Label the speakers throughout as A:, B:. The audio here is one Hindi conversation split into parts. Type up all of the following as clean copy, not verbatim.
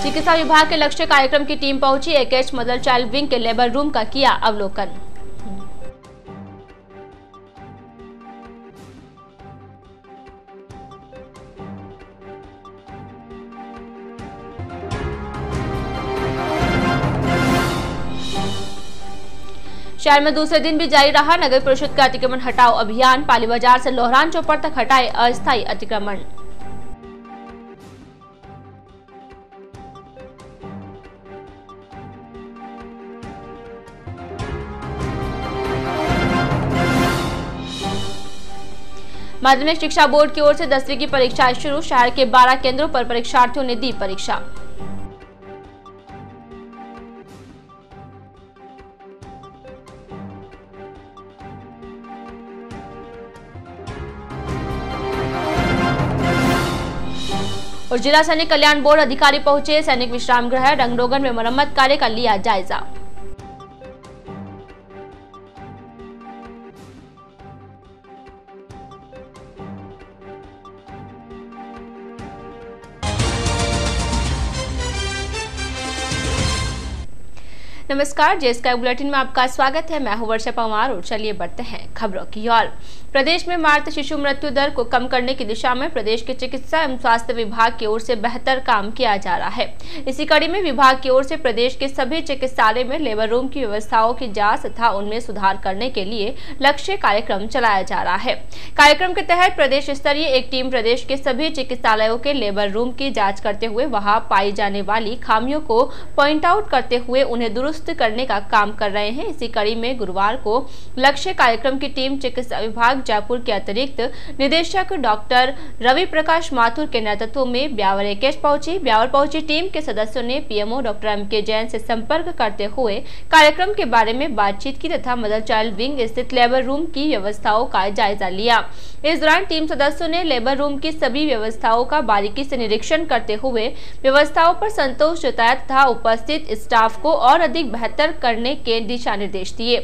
A: चिकित्सा विभाग के लक्ष्य कार्यक्रम की टीम पहुंची AKH मदर चाइल्ड विंग के लेबर रूम का किया अवलोकन। शहर में दूसरे दिन भी जारी रहा नगर परिषद का अतिक्रमण हटाओ अभियान। पाली बाजार से लोहरान चौपर तक हटाए अस्थायी अतिक्रमण। माध्यमिक शिक्षा बोर्ड की ओर से 10वीं की परीक्षाएं शुरू। शहर के 12 केंद्रों पर परीक्षार्थियों ने दी परीक्षा। और जिला सैनिक कल्याण बोर्ड अधिकारी पहुंचे सैनिक विश्राम गृह रंगरोगन में मरम्मत कार्य का लिया जायजा। नमस्कार, जेएसके बुलेटिन में आपका स्वागत है। मैं हूं वर्षा पवार और चलिए बढ़ते हैं खबरों की ओर। प्रदेश में मातृ शिशु मृत्यु दर को कम करने की दिशा में प्रदेश के चिकित्सा एवं स्वास्थ्य विभाग की ओर से बेहतर काम किया जा रहा है। इसी कड़ी में विभाग की ओर से प्रदेश के सभी चिकित्सालय में लेबर रूम की व्यवस्थाओं की जांच तथा उनमें सुधार करने के लिए लक्ष्य कार्यक्रम चलाया जा रहा है। कार्यक्रम के तहत प्रदेश स्तरीय एक टीम प्रदेश के सभी चिकित्सालयों के लेबर रूम की जाँच करते हुए वहाँ पाई जाने वाली खामियों को पॉइंट आउट करते हुए उन्हें दुरुस्त करने का काम कर रहे हैं। इसी कड़ी में गुरुवार को लक्ष्य कार्यक्रम की टीम चिकित्सा विभाग जयपुर के अतिरिक्त निदेशक डॉक्टर रवि प्रकाश माथुर के नेतृत्व में ब्यावर AKH पहुंची। ब्यावर पहुंची टीम के सदस्यों ने PMO डॉक्टर MK जैन से संपर्क करते हुए कार्यक्रम के बारे में बातचीत की तथा मदर चाइल्ड विंग स्थित लेबर रूम की व्यवस्थाओं का जायजा लिया। इस दौरान टीम सदस्यों ने लेबर रूम की सभी व्यवस्थाओं का बारीकी से निरीक्षण करते हुए व्यवस्थाओं पर संतोष जताया तथा उपस्थित स्टाफ को और अधिक बेहतर करने के दिशा निर्देश दिए।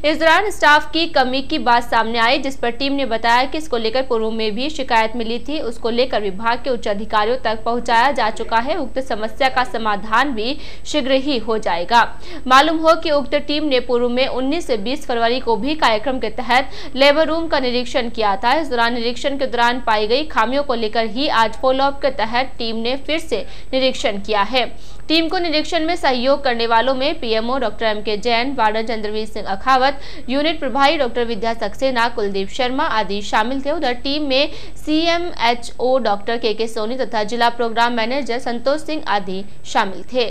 A: इस दौरान स्टाफ की कमी की बात सामने आई, जिस पर टीम ने बताया कि इसको लेकर पूर्व में भी शिकायत मिली थी, उसको लेकर विभाग के उच्च अधिकारियों तक पहुंचाया जा चुका है। उक्त समस्या का समाधान भी शीघ्र ही हो जाएगा। मालूम हो कि उक्त टीम ने पूर्व में 19 से 20 फरवरी को भी कार्यक्रम के तहत लेबर रूम का निरीक्षण किया था। इस दौरान निरीक्षण के दौरान पाई गई खामियों को लेकर ही आज फॉलोअप के तहत टीम ने फिर से निरीक्षण किया है। टीम को निरीक्षण में सहयोग करने वालों में PMO doctor MK Jain, warden Chandraveer Singh Akhawat, unit प्रभारी डॉक्टर विद्या सक्सेना, कुलदीप शर्मा आदि शामिल थे। उधर टीम में CMHO डॉक्टर KK सोनी तथा जिला प्रोग्राम मैनेजर संतोष सिंह आदि शामिल थे।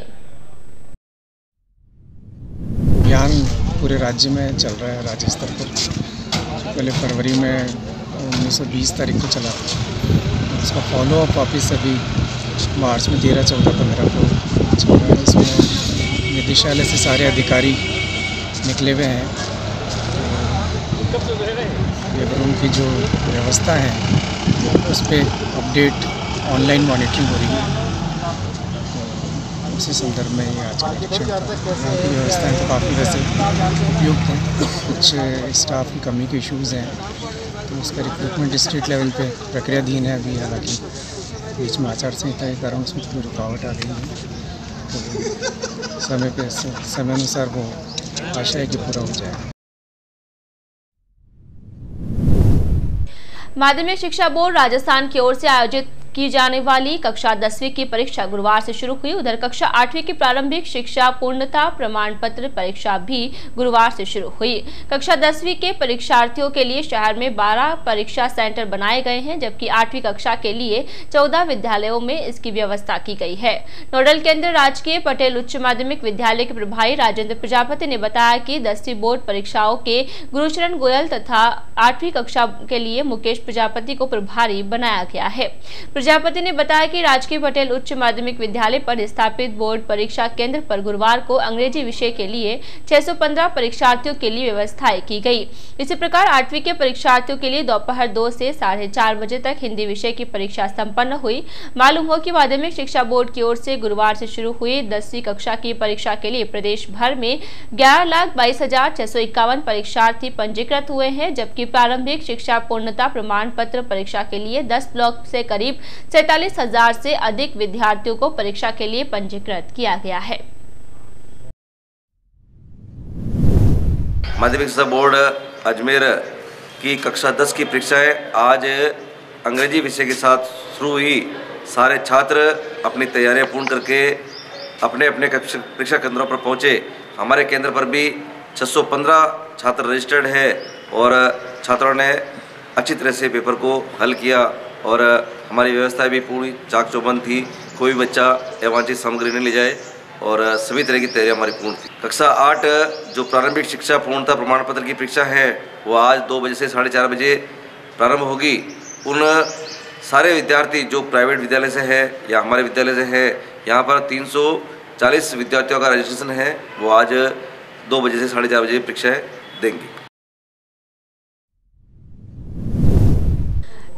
B: अभियान पूरे राज्य में चल रहा है राज्य स्तर पर। पहले फरवरी में 19-20 तारीख को चला था। उसका फॉलोअप वापिस अभी मार्च में 13, 14, 15 को चल रहा है। इसमें निदेशालय से सारे अधिकारी निकले हुए हैं। लेबर रूम की जो व्यवस्था है उस पर अपडेट ऑनलाइन मॉनिटरिंग हो रही है। उसी संदर्भ में ये आज का निरीक्षण की व्यवस्थाएँ तो काफ़ी वैसे उपयुक्त हैं। कुछ स्टाफ की कमी के इश्यूज़ हैं तो उसका रिक्रूटमेंट डिस्ट्रिक्ट लेवल पे प्रक्रियाधीन है अभी। हालांकि बीच में आचार संहिता के कारण उसमें थोड़ी रुकावट आ गई है, तो समय अनुसार वो आशा है कि पूरा हो जाए।
A: माध्यमिक शिक्षा बोर्ड राजस्थान की ओर से आयोजित की जाने वाली कक्षा 10वीं की परीक्षा गुरुवार से शुरू हुई। उधर कक्षा 8वीं की प्रारंभिक शिक्षा पूर्णता प्रमाण पत्र परीक्षा भी गुरुवार से शुरू हुई। कक्षा 10वीं के परीक्षार्थियों के लिए शहर में 12 परीक्षा सेंटर बनाए गए हैं, जबकि 8वीं कक्षा के लिए 14 विद्यालयों में इसकी व्यवस्था की गई है। नोडल केंद्र राजकीय पटेल उच्च माध्यमिक विद्यालय के प्रभारी राजेंद्र प्रजापति ने बताया कि 10वीं बोर्ड परीक्षाओं के गुरुचरण गोयल तथा 8वीं कक्षा के लिए मुकेश प्रजापति को प्रभारी बनाया गया है। प्रजापति ने बताया कि राजकीय पटेल उच्च माध्यमिक विद्यालय पर स्थापित बोर्ड परीक्षा केंद्र पर गुरुवार को अंग्रेजी विषय के लिए 615 परीक्षार्थियों के लिए व्यवस्थाएं की गई। इसी प्रकार 8वीं के परीक्षार्थियों के लिए दोपहर 2 से 4:30 बजे तक हिंदी विषय की परीक्षा संपन्न हुई। मालूम हो कि माध्यमिक शिक्षा बोर्ड की ओर से गुरुवार से शुरू हुई 10वीं कक्षा की परीक्षा के लिए प्रदेश भर में 11,22,651 परीक्षार्थी पंजीकृत हुए हैं, जबकि प्रारंभिक शिक्षा पूर्णता प्रमाण पत्र परीक्षा के लिए 10 ब्लॉक से करीब 47,000 से अधिक विद्यार्थियों को परीक्षा के लिए पंजीकृत किया गया है।
C: माध्यमिक शिक्षा बोर्ड अजमेर की कक्षा 10 की परीक्षाएं आज अंग्रेजी विषय के साथ शुरू हुई। सारे छात्र अपनी तैयारियां पूर्ण करके अपने अपने परीक्षा केंद्रों पर पहुंचे। हमारे केंद्र पर भी 615 छात्र रजिस्टर्ड है और छात्रों ने अच्छी तरह से पेपर को हल किया और हमारी व्यवस्था भी पूरी चाक चौबंद थी। कोई बच्चा अवांछित सामग्री नहीं ले जाए और सभी तरह की तैयारी हमारी पूर्ण थी। कक्षा 8 जो प्रारंभिक शिक्षा पूर्णता प्रमाण पत्र की परीक्षा है वो आज 2 बजे से 4:30 बजे प्रारंभ होगी। उन सारे विद्यार्थी जो प्राइवेट विद्यालय से है या हमारे विद्यालय से है, यहाँ पर 340 विद्यार्थियों का रजिस्ट्रेशन है, वो आज 2 बजे से 4:30 बजे परीक्षाएँ देंगे।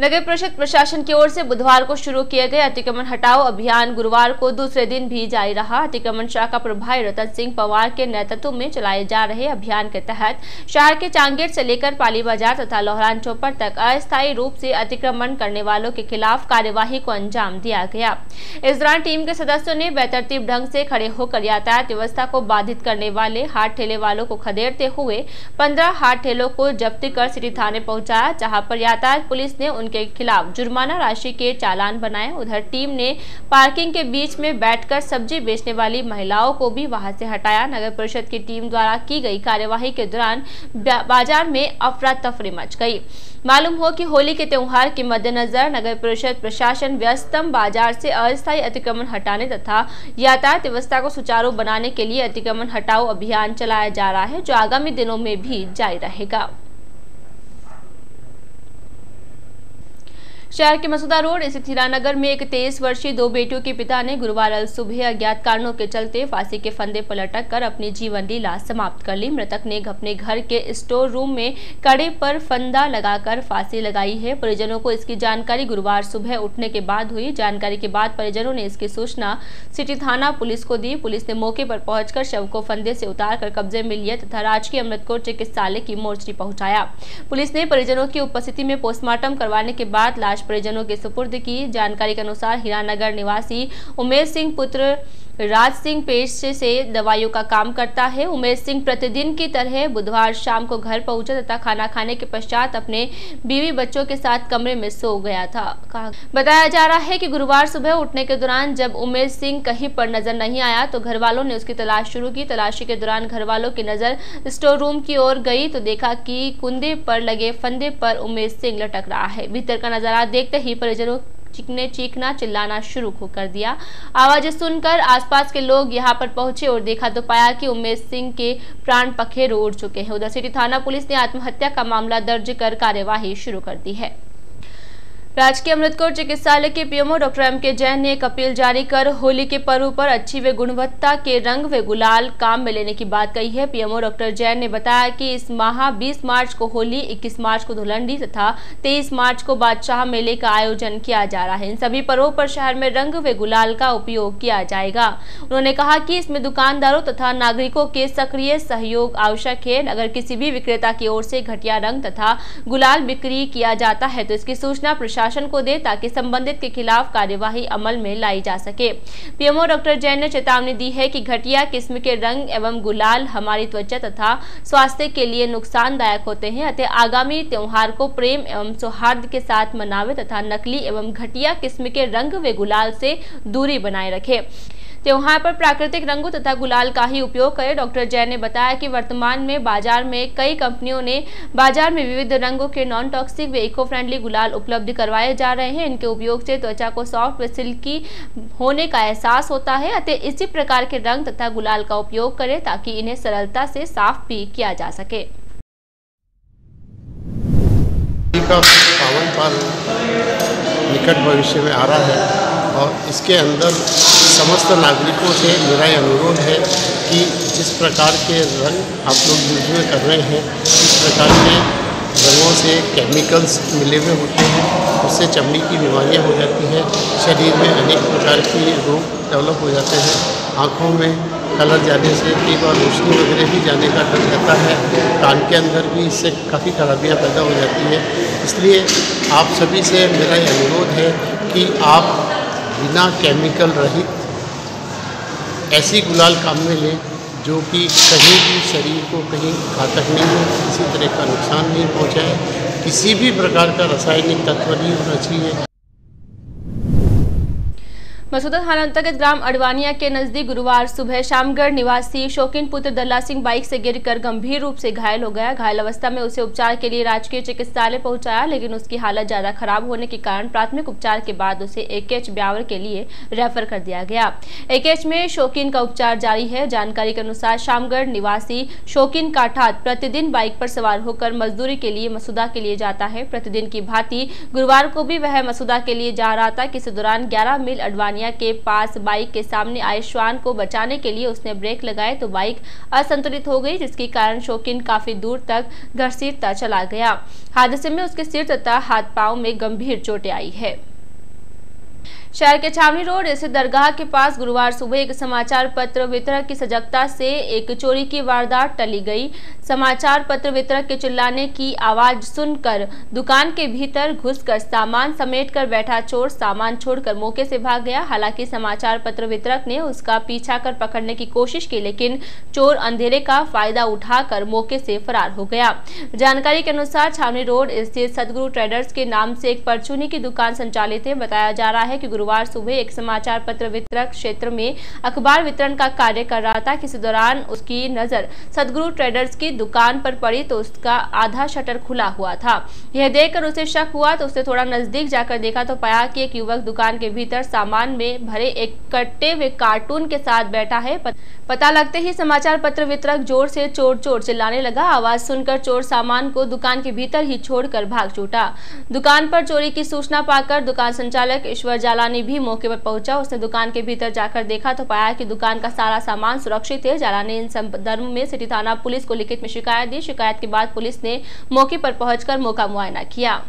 A: नगर परिषद प्रशासन की ओर से बुधवार को शुरू किए गए अतिक्रमण हटाओ अभियान गुरुवार को दूसरे दिन भी जारी रहा। अतिक्रमण शाखा प्रभारी रतन सिंह पवार के नेतृत्व में चलाए जा रहे अभियान के तहत शहर के चांगेट से लेकर पाली बाजार तथा लोहरान चौपड़ तक अस्थायी रूप से अतिक्रमण करने वालों के खिलाफ कार्यवाही को अंजाम दिया गया। इस दौरान टीम के सदस्यों ने बेतरतीब ढंग से खड़े होकर यातायात व्यवस्था को बाधित करने वाले हाथ ठेले वालों को खदेड़ते हुए 15 हाथ ठेलों को जब्त कर सिटी थाने पहुंचाया, जहां पर यातायात पुलिस ने के खिलाफ जुर्माना राशि के चालान बनाए। उधर टीम ने पार्किंग के बीच में बैठकर सब्जी बेचने वाली महिलाओं को भी वहां से हटाया। नगर परिषद की टीम द्वारा की गई कार्यवाही के दौरान बाजार में अफरा तफरी मच गई। मालूम हो कि होली के त्योहार के मद्देनजर नगर परिषद प्रशासन व्यस्तम बाजार से अस्थायी अतिक्रमण हटाने तथा यातायात व्यवस्था को सुचारू बनाने के लिए अतिक्रमण हटाओ अभियान चलाया जा रहा है, जो आगामी दिनों में भी जारी रहेगा। शहर के मसूदा रोड स्थित हीरानगर में एक 23 वर्षीय 2 बेटियों के पिता ने गुरुवार सुबह अज्ञात कारणों के चलते फांसी के फंदे पर लटक कर अपनी जीवन लीला समाप्त कर ली। मृतक ने अपने घर के स्टोर रूम में कड़े पर फंदा लगाकर फांसी लगाई है। परिजनों को इसकी जानकारी गुरुवार सुबह उठने के बाद हुई। जानकारी के बाद परिजनों ने इसकी सूचना सिटी थाना पुलिस को दी। पुलिस ने मौके पर पहुंचकर शव को फंदे से उतारकर कब्जे में लिया तथा राजकीय अमृतकोट चिकित्सालय की मोर्चरी पहुंचाया। पुलिस ने परिजनों की उपस्थिति में पोस्टमार्टम करवाने के बाद लाश परिजनों के सुपुर्द की। जानकारी के अनुसार हीरानगर निवासी उमेश सिंह पुत्र राज सिंह पेशे से दवाइयों का काम करता है। उमेश सिंह प्रतिदिन की तरह बुधवार शाम को घर पहुंचा तथा खाना खाने के पश्चात अपने बीवी बच्चों के साथ कमरे में सो गया था। बताया जा रहा है कि गुरुवार सुबह उठने के दौरान जब उमेश सिंह कहीं पर नजर नहीं आया तो घर वालों ने उसकी तलाश शुरू की। तलाशी के दौरान घर वालों की नजर स्टोर रूम की ओर गई तो देखा कि कुंदे पर लगे फंदे पर उमेश सिंह लटक रहा है। भीतर का नजारा देखते ही परिजनों ने चीखना चिल्लाना शुरू कर दिया। आवाजें सुनकर आसपास के लोग यहां पर पहुंचे और देखा तो पाया कि उमेश सिंह के प्राण पखेरु उड़ चुके हैं। उधर सिटी थाना पुलिस ने आत्महत्या का मामला दर्ज कर कार्यवाही शुरू कर दी है। राजकीय अमृतकोट चिकित्सालय के पीएमओ डॉक्टर एम.के. जैन ने एक अपील जारी कर होली के पर्व पर अच्छी व गुणवत्ता के रंग व गुलाल काम में लेने की बात कही है। पीएमओ डॉक्टर जैन ने बताया कि इस माह 20 मार्च को होली, 21 मार्च को धुलंडी तथा 23 मार्च को बादशाह मेले का आयोजन किया जा रहा है। इन सभी पर्वों पर शहर में रंग व गुलाल का उपयोग किया जाएगा। उन्होंने कहा कि इसमें दुकानदारों तथा नागरिकों के सक्रिय सहयोग आवश्यक है। अगर किसी भी विक्रेता की ओर से घटिया रंग तथा गुलाल बिक्री किया जाता है तो इसकी सूचना प्रशासन को दे ताकि संबंधित के खिलाफ कार्यवाही अमल में लाई जा सके। पीएमओ डॉक्टर जैन ने चेतावनी दी है कि घटिया किस्म के रंग एवं गुलाल हमारी त्वचा तथा स्वास्थ्य के लिए नुकसानदायक होते हैं। अतः आगामी त्योहार को प्रेम एवं सौहार्द के साथ मनावे तथा नकली एवं घटिया किस्म के रंग व गुलाल से दूरी बनाए रखे। त्योहार पर प्राकृतिक रंगों तथा गुलाल का ही उपयोग करें। डॉक्टर जैन ने बताया कि वर्तमान में बाजार में कई कंपनियों ने बाजार में विविध रंगों के नॉन टॉक्सिक व इको फ्रेंडली गुलाल उपलब्ध करवाए जा रहे हैं। इनके उपयोग से त्वचा को सॉफ्ट व सिल्की होने का एहसास होता है। अतः इसी प्रकार के रंग तथा गुलाल का उपयोग करें ताकि इन्हें सरलता से साफ भी किया जा सके।
D: पावन पर्व निकट भविष्य में आ रहा है और इसके अंदर समस्त नागरिकों से मेरा अनुरोध है कि जिस प्रकार के रंग आप लोग यूज में कर रहे हैं, इस प्रकार के रंगों से केमिकल्स मिले हुए होते हैं, उससे चमड़ी की बीमारियां हो जाती हैं, शरीर में अनेक प्रकार के रोग डेवलप हो जाते हैं, आँखों में कलर जाने से कई बार रोशनी वगैरह भी जाने का डर रहता है, कान के अंदर भी इससे काफ़ी खराबियाँ पैदा हो जाती हैं। इसलिए आप सभी से मेरा अनुरोध है कि आप बिना केमिकल रहित ऐसी गुलाल काम में लें जो कि कहीं भी शरीर को कहीं घातक नहीं हो, किसी तरह का नुकसान नहीं पहुंचाए, किसी भी प्रकार का रासायनिक तत्व नहीं होना चाहिए।
A: मसूदा थाना अंतर्गत ग्राम अडवानिया के नजदीक गुरुवार सुबह शामगढ़ निवासी शौकीन पुत्र दल्ला सिंह बाइक से गिरकर गंभीर रूप से घायल हो गया। घायल अवस्था में उसे उपचार के लिए राजकीय चिकित्सालय पहुंचाया, लेकिन उसकी हालत ज्यादा खराब होने के कारण प्राथमिक उपचार के बाद उसे AKH ब्यावर के लिए रेफर कर दिया गया। AKH में शौकीन का उपचार जारी है। जानकारी के अनुसार शामगढ़ निवासी शौकीन काठात प्रतिदिन बाइक पर सवार होकर मजदूरी के लिए मसूदा के लिए जाता है। प्रतिदिन की भांति गुरुवार को भी वह मसूदा के लिए जा रहा था। किसी दौरान 11 मील अडवानिया के पास बाइक के सामने आए श्वान को बचाने के लिए उसने ब्रेक लगाए तो बाइक असंतुलित हो गई, जिसके कारण शौकीन काफी दूर तक घसीटता चला गया। हादसे में उसके सिर तथा हाथ पांव में गंभीर चोटें आई है। शहर के छावनी रोड स्थित दरगाह के पास गुरुवार सुबह एक समाचार पत्र वितरक की सजगता से एक चोरी की वारदात टली गई। समाचार पत्र वितरक के चिल्लाने की आवाज सुनकर दुकान के भीतर घुसकर सामान समेटकर बैठा चोर सामान छोड़कर मौके से भाग गया। हालांकि समाचार पत्र वितरक ने उसका पीछा कर पकड़ने की कोशिश की, लेकिन चोर अंधेरे का फायदा उठाकर मौके से फरार हो गया। जानकारी के अनुसार छावनी रोड स्थित सदगुरु ट्रेडर्स के नाम से एक परचूनी की दुकान संचालित है। बताया जा रहा है कि गुरुवार सुबह एक समाचार पत्र वितरक क्षेत्र में अखबार वितरण का कार्य कर रहा था। किसी दौरान उसकी नजर सदगुरु ट्रेडर्स की दुकान पर पड़ी तो उसका आधा शटर खुला हुआ था। यह देखकर उसे शक हुआ तो उसने थोड़ा नजदीक जाकर देखा तो पाया कि एक युवक दुकान के भीतर सामान में भरे एक कट्टे हुए कार्टून के साथ बैठा है। पता लगते ही समाचार पत्र वितरक जोर से चोर चोर चिल्लाने लगा। आवाज सुनकर चोर सामान को दुकान के भीतर ही छोड़कर भाग छूटा। दुकान पर चोरी की सूचना पाकर दुकान संचालक ईश्वर जालानी भी मौके पर पहुंचा। उसने दुकान के भीतर जाकर देखा तो पाया कि दुकान का सारा सामान सुरक्षित है। जालानी इन संदर्भ में सिटी थाना पुलिस को लिखित में शिकायत दी। शिकायत के बाद पुलिस ने मौके पर पहुंचकर मौका मुआयना किया।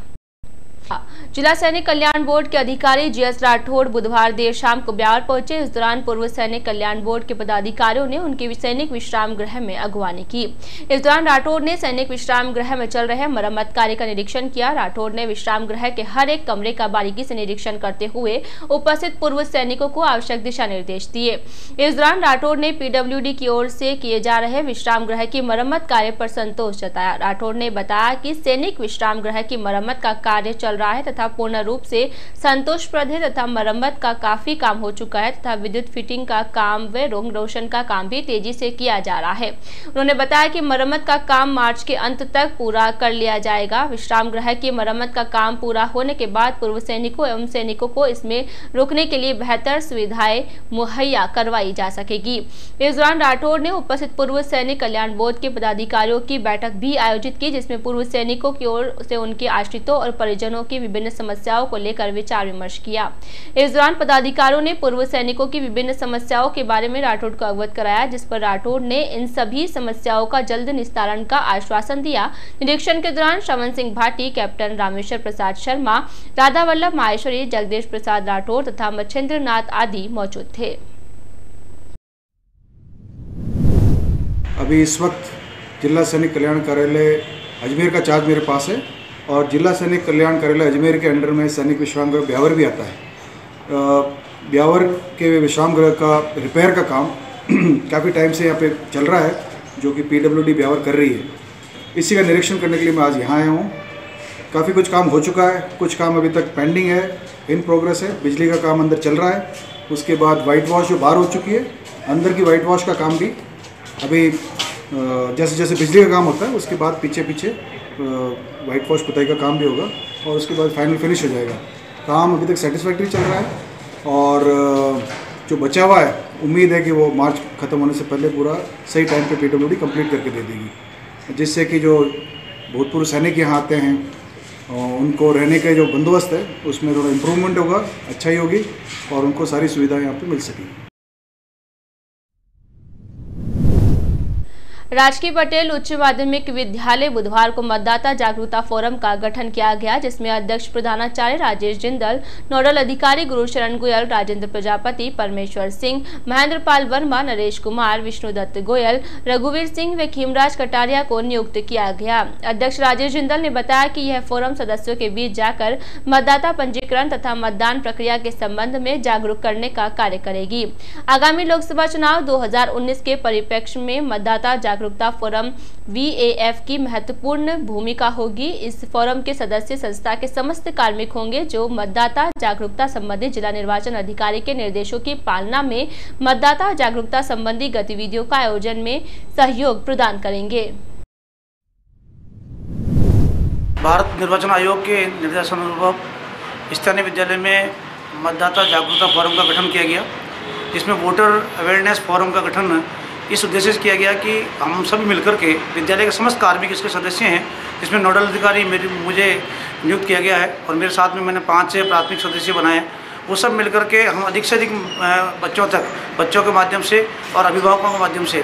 A: जिला सैनिक कल्याण बोर्ड के अधिकारी GS राठौड़ बुधवार देर शाम को ब्यावर पहुंचे। इस दौरान पूर्व सैनिक कल्याण बोर्ड के पदाधिकारियों ने उनके सैनिक विश्राम गृह में अगवानी की। इस दौरान राठौड़ ने सैनिक विश्राम गृह में चल रहे मरम्मत कार्य का निरीक्षण किया। राठौड़ ने विश्राम गृह के हर एक कमरे का बारीकी से निरीक्षण करते हुए उपस्थित पूर्व सैनिकों को आवश्यक दिशा निर्देश दिए। इस दौरान राठौड़ ने PWD की ओर से किए जा रहे विश्राम गृह की मरम्मत कार्य पर संतोष जताया। राठौड़ ने बताया कि सैनिक विश्राम गृह की मरम्मत का कार्य चल रहा है तथा पूर्ण रूप से संतोषप्रद है तथा मरम्मत का काफी काम हो चुका है तथा विद्युत फिटिंग का काम व रंग रोशन का काम भी तेजी से किया जा रहा है। उन्होंने बताया कि मरम्मत का काम मार्च के अंत तक पूरा कर लिया जाएगा। विश्राम गृह की मरम्मत का काम पूरा होने के बाद पूर्व सैनिकों एवं सैनिकों को इसमें रुकने के लिए बेहतर सुविधाएं मुहैया करवाई जा सकेगी। इस दौरान राठौड़ ने उपस्थित पूर्व सैनिक कल्याण बोर्ड के पदाधिकारियों की बैठक भी आयोजित की, जिसमें पूर्व सैनिकों की ओर से उनके आश्रितों और परिजनों की विभिन्न समस्याओं को लेकर विचार विमर्श किया। इस दौरान पदाधिकारियों ने पूर्व सैनिकों की विभिन्न समस्याओं के बारे में राठौड़ को अवगत कराया, जिस पर राठौड़ ने इन सभी समस्याओं का जल्द निस्तारण का आश्वासन दिया। निरीक्षण के दौरान श्रवण सिंह भाटी, कैप्टन रामेश्वर प्रसाद शर्मा, राधा वल्लभ माहेश्वरी, जगदीश प्रसाद राठौड़ तथा मच्छेंद्र नाथ आदि मौजूद थे।
E: अभी इस वक्त जिला सैनिक कल्याण कार्यालय अजमेर का चार्ज मेरे पास है और जिला सैनिक कल्याण कार्यालय अजमेर के अंडर में सैनिक विश्राम गृह ब्यावर भी आता है। ब्यावर के विश्राम गृह का रिपेयर का काम काफ़ी टाइम से यहाँ पे चल रहा है, जो कि PWD ब्यावर कर रही है। इसी का निरीक्षण करने के लिए मैं आज यहाँ आया हूँ। काफ़ी कुछ काम हो चुका है, कुछ काम अभी तक पेंडिंग है, इन प्रोग्रेस है। बिजली का काम अंदर चल रहा है। उसके बाद वाइट वॉश जो बाहर हो चुकी है, अंदर की वाइट वॉश का काम भी अभी जैसे जैसे बिजली का काम होता है उसके बाद पीछे पीछे वाइट वॉश पुताई का काम भी होगा और उसके बाद फाइनल फिनिश हो जाएगा। काम अभी तक सेटिस्फैक्ट्री चल रहा है और जो बचा हुआ है उम्मीद है कि वो मार्च ख़त्म होने से पहले पूरा सही टाइम पे PWD कंप्लीट करके दे देगी, जिससे कि जो भूतपूर्व सैनिक यहाँ आते हैं उनको रहने के जो बंदोबस्त है उसमें थोड़ा इम्प्रूवमेंट होगा, अच्छाई होगी और उनको सारी सुविधाएँ यहाँ पर मिल सकेंगी।
A: राजकीय पटेल उच्च माध्यमिक विद्यालय बुधवार को मतदाता जागरूकता फोरम का गठन किया गया, जिसमें अध्यक्ष प्रधानाचार्य राजेश जिंदल, नोडल अधिकारी गुरुशरण गोयल, राजेंद्र प्रजापति, परमेश्वर सिंह, महेंद्र पाल वर्मा, नरेश कुमार, विष्णुदत्त गोयल, रघुवीर सिंह व खीमराज कटारिया को नियुक्त किया गया। अध्यक्ष राजेश जिंदल ने बताया कि यह फोरम सदस्यों के बीच जाकर मतदाता पंजीकरण तथा मतदान प्रक्रिया के संबंध में जागरूक करने का कार्य करेगी। आगामी लोकसभा चुनाव 2019 के परिप्रेक्ष्य में मतदाता जागरूकता फोरम VAF की महत्वपूर्ण भूमिका होगी। इस फोरम के सदस्य संस्था के समस्त कार्मिक होंगे जो मतदाता जागरूकता संबंधी जिला निर्वाचन अधिकारी के निर्देशों की पालना में मतदाता जागरूकता संबंधी गतिविधियों का आयोजन में सहयोग प्रदान करेंगे।
F: भारत निर्वाचन आयोग के निर्देशानुरूप स्थानीय विद्यालय में मतदाता जागरूकता फोरम का गठन किया गया, जिसमें वोटर अवेयरनेस फोरम का गठन इस उद्देश्य से किया गया कि हम सभी मिलकर के विद्यालय के समस्त कार्मिक इसके सदस्य हैं, जिसमें नोडल अधिकारी मुझे नियुक्त किया गया है और मेरे साथ में मैंने 5 प्राथमिक सदस्य बनाए हैं। वो सब मिलकर के हम अधिक से अधिक बच्चों के माध्यम से और अभिभावकों के माध्यम से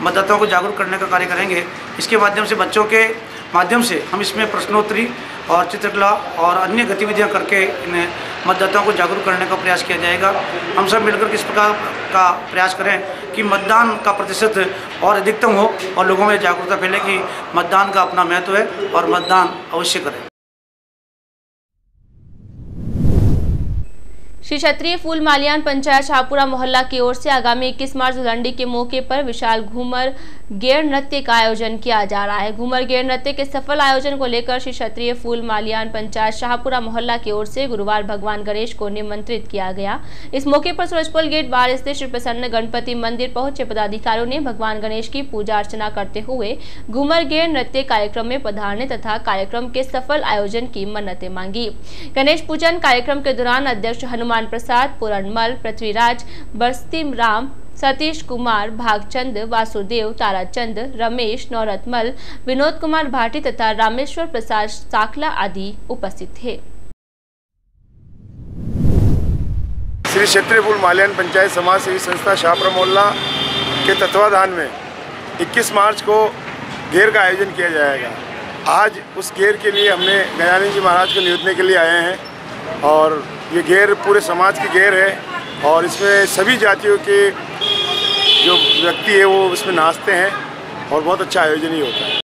F: मतदाताओं को जागरूक करने का कार्य करेंगे। इसके माध्यम से बच्चों के माध्यम से हम इसमें प्रश्नोत्तरी और चित्रकला और अन्य गतिविधियां करके इन मतदाताओं को जागरूक करने का प्रयास किया जाएगा। हम सब मिलकर किस प्रकार का प्रयास करें कि मतदान का प्रतिशत और अधिकतम हो और लोगों में जागरूकता फैले कि मतदान का अपना महत्व है और मतदान अवश्य करें।
A: श्री क्षत्रिय फूल मालियान पंचायत शाहपुरा मोहल्ला की ओर से आगामी 21 मार्च धुलंडी के मौके पर विशाल घूमर गेर नृत्य का आयोजन किया जा रहा है। घूमर गेर नृत्य के सफल आयोजन को लेकर श्री क्षत्रिय फूल मालियान पंचायत शाहपुरा मोहल्ला की ओर से गुरुवार भगवान गणेश को निमंत्रित किया गया। इस मौके पर सूरजपुर गेट बार स्थित श्री प्रसन्न गणपति मंदिर पहुंचे पदाधिकारियों ने भगवान गणेश की पूजा अर्चना करते हुए घूमर गेर नृत्य कार्यक्रम में पधारने तथा कार्यक्रम के सफल आयोजन की मन्नतें मांगी। गणेश पूजन कार्यक्रम के दौरान अध्यक्ष हनुमान प्रसाद, पूरणमल, पृथ्वीराज, बस्ती राम, सतीश कुमार, भागचंद, वासुदेव, ताराचंद, रमेश, नौरतमल, विनोद कुमार भाटी तथा रामेश्वर प्रसाद साखला आदि उपस्थित थे।
G: श्री क्षत्रिय फूल मालियान पंचायत समाज सेवी संस्था शाहपुरा मोहल्ला के तत्वाधान में 21 मार्च को घेर का आयोजन किया जाएगा। आज उस घेर के लिए हमने गजानन जी महाराज को नियुद्धने के लिए आए हैं और ये घेर पूरे समाज की घेर है और इसमें सभी जातियों के जो व्यक्ति है वो इसमें नाचते हैं और बहुत अच्छा आयोजन ही होता है।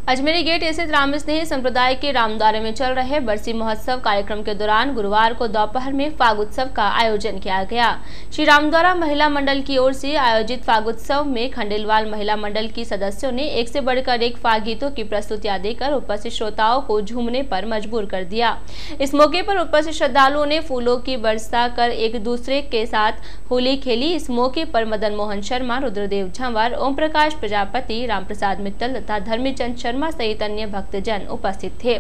A: अजमेरी गेट स्थित राम स्नेही संप्रदाय के रामद्वारे में चल रहे बरसी महोत्सव कार्यक्रम के दौरान गुरुवार को दोपहर में फाग उत्सव का आयोजन किया गया। श्री रामद्वारा महिला मंडल की ओर से आयोजित फाग उत्सव में खंडेलवाल महिला मंडल की सदस्यों ने एक से बढ़कर एक फाग गीतों की प्रस्तुतियां देकर उपस्थित श्रोताओं को झूमने पर मजबूर कर दिया। इस मौके पर उपस्थित श्रद्धालुओं ने फूलों की बरसा कर एक दूसरे के साथ होली खेली। इस मौके पर मदन मोहन शर्मा, रुद्रदेव झंवर, ओम प्रकाश प्रजापति, रामप्रसाद मित्तल तथा धर्मीचंद शर्मा सहित अन्य भक्तजन उपस्थित थे।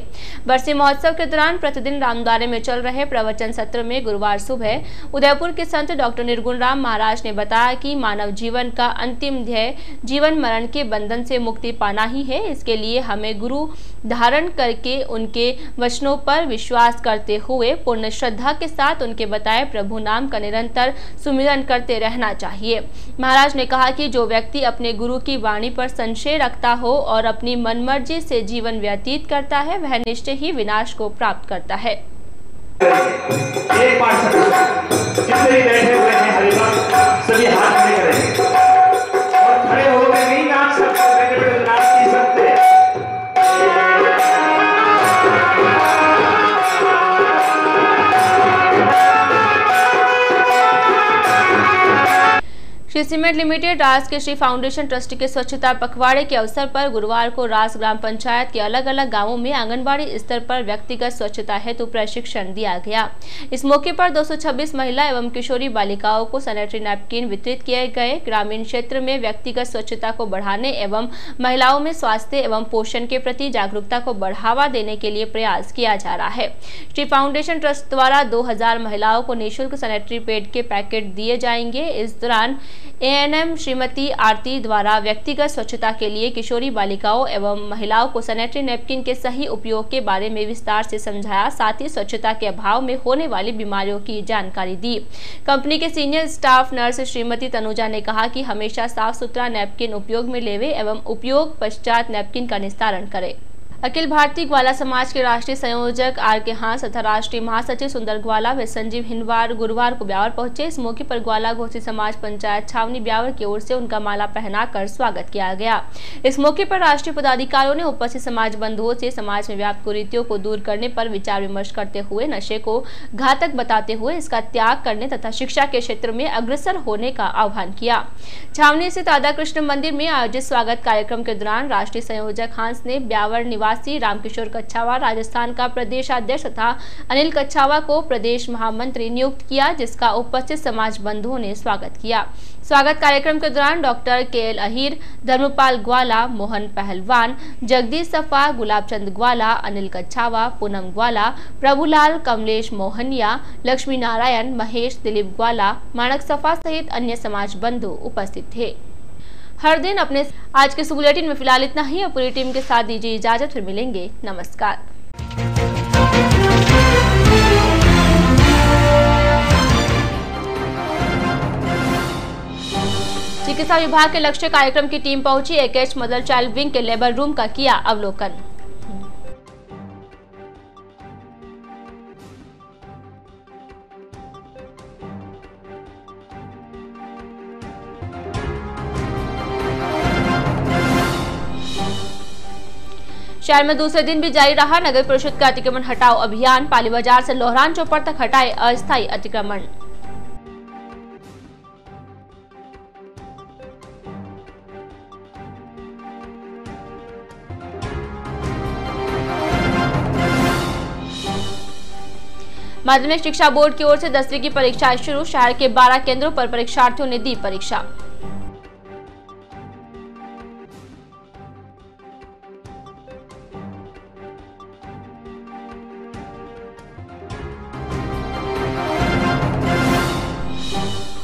A: बरसी महोत्सव के दौरान प्रतिदिन रामद्वारे में चल रहे प्रवचन सत्र में गुरुवार सुबह उदयपुर के संत डॉक्टर निर्गुण राम महाराज ने बताया कि मानव जीवन का अंतिम ध्येय जीवन मरण के बंधन से मुक्ति पाना ही है। इसके लिए हमें गुरु धारण करके उनके वचनों पर विश्वास करते हुए पूर्ण श्रद्धा के साथ उनके बताए प्रभु नाम का निरंतर सुमिरन करते रहना चाहिए। महाराज ने कहा कि जो व्यक्ति अपने गुरु की वाणी पर संशय रखता हो और अपनी मनमर्जी से जीवन व्यतीत करता है वह निश्चय ही विनाश को प्राप्त करता है।
H: एक बार जितने बैठे हुए हैं हरिभक्त सभी हाथ खड़े करें और खड़े होकर नहीं नाच सकते, बैठे बैठे नाच नहीं सकते।
A: श्री सीमेंट लिमिटेड रास के श्री फाउंडेशन ट्रस्ट के स्वच्छता पखवाड़े के अवसर पर गुरुवार को रास ग्राम पंचायत के अलग अलग गांवों में आंगनबाड़ी स्तर पर व्यक्तिगत स्वच्छता हेतु प्रशिक्षण दिया गया। इस मौके पर 226 महिला एवं किशोरी बालिकाओं को सैनिटरी नैपकिन वितरित किए गए। ग्रामीण क्षेत्र में व्यक्तिगत स्वच्छता को बढ़ाने एवं महिलाओं में स्वास्थ्य एवं पोषण के प्रति जागरूकता को बढ़ावा देने के लिए प्रयास किया जा रहा है। श्री फाउंडेशन ट्रस्ट द्वारा 2000 महिलाओं को निःशुल्क सैनिटरी पैड के पैकेट दिए जाएंगे। इस दौरान एएनएम श्रीमती आरती द्वारा व्यक्तिगत स्वच्छता के लिए किशोरी बालिकाओं एवं महिलाओं को सैनिटरी नैपकिन के सही उपयोग के बारे में विस्तार से समझाया। साथ ही स्वच्छता के अभाव में होने वाली बीमारियों की जानकारी दी। कंपनी के senior staff nurse Shrimati Tanuja ने कहा कि हमेशा साफ सुथरा नैपकिन उपयोग में लेवे एवं उपयोग पश्चात नैपकिन का निस्तारण करें। अखिल भारतीय ग्वाला समाज के राष्ट्रीय संयोजक आर के हांस तथा राष्ट्रीय महासचिव सुंदर ग्वाला व संजीव हिंदवार गुरुवार को ब्यावर पहुंचे। इस मौके पर ग्वाला घोसी समाज पंचायत छावनी ब्यावर की ओर से उनका माला पहनाकर स्वागत किया गया। इस मौके पर राष्ट्रीय पदाधिकारियों ने उपस्थित समाज बंधुओं से समाज में व्याप्त कुरीतियों को दूर करने पर विचार विमर्श करते हुए नशे को घातक बताते हुए इसका त्याग करने तथा शिक्षा के क्षेत्र में अग्रसर होने का आह्वान किया। छावनी स्थित राधा कृष्ण मंदिर में आयोजित स्वागत कार्यक्रम के दौरान राष्ट्रीय संयोजक हांस ने ब्यावर निवासी रामकिशोर कच्छावा राजस्थान का प्रदेशाध्यक्ष तथा अनिल कच्छावा को प्रदेश महामंत्री नियुक्त किया, जिसका उपस्थित समाज बंधुओं ने स्वागत किया। स्वागत कार्यक्रम के दौरान डॉक्टर केएल अहीर, धर्मपाल ग्वाला, मोहन पहलवान, जगदीश सफा, गुलाबचंद ग्वाला, अनिल कच्छावा, पूनम ग्वाला, प्रभुलाल, कमलेश मोहनिया, लक्ष्मी नारायण, महेश, दिलीप ग्वाला, माणक सफा सहित अन्य समाज बंधु उपस्थित थे। हर दिन अपने आज के बुलेटिन में फिलहाल इतना ही। और पूरी टीम के साथ दीजिए इजाजत, फिर मिलेंगे। नमस्कार। चिकित्सा विभाग के लक्ष्य कार्यक्रम की टीम पहुंची। एकेएच मदर चाइल्ड विंग के लेबर रूम का किया अवलोकन। शहर में दूसरे दिन भी जारी रहा नगर परिषद का अतिक्रमण हटाओ अभियान। पाली बाजार से लोहरान चौपर तक हटाए अस्थायी अतिक्रमण। माध्यमिक शिक्षा बोर्ड की ओर से 10वीं की परीक्षाएं शुरू। शहर के 12 केंद्रों पर परीक्षार्थियों ने दी परीक्षा।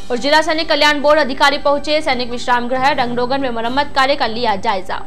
A: और जिला सैनिक कल्याण बोर्ड अधिकारी पहुंचे। सैनिक विश्राम गृह रंगरोगन में मरम्मत कार्य का लिया जायजा।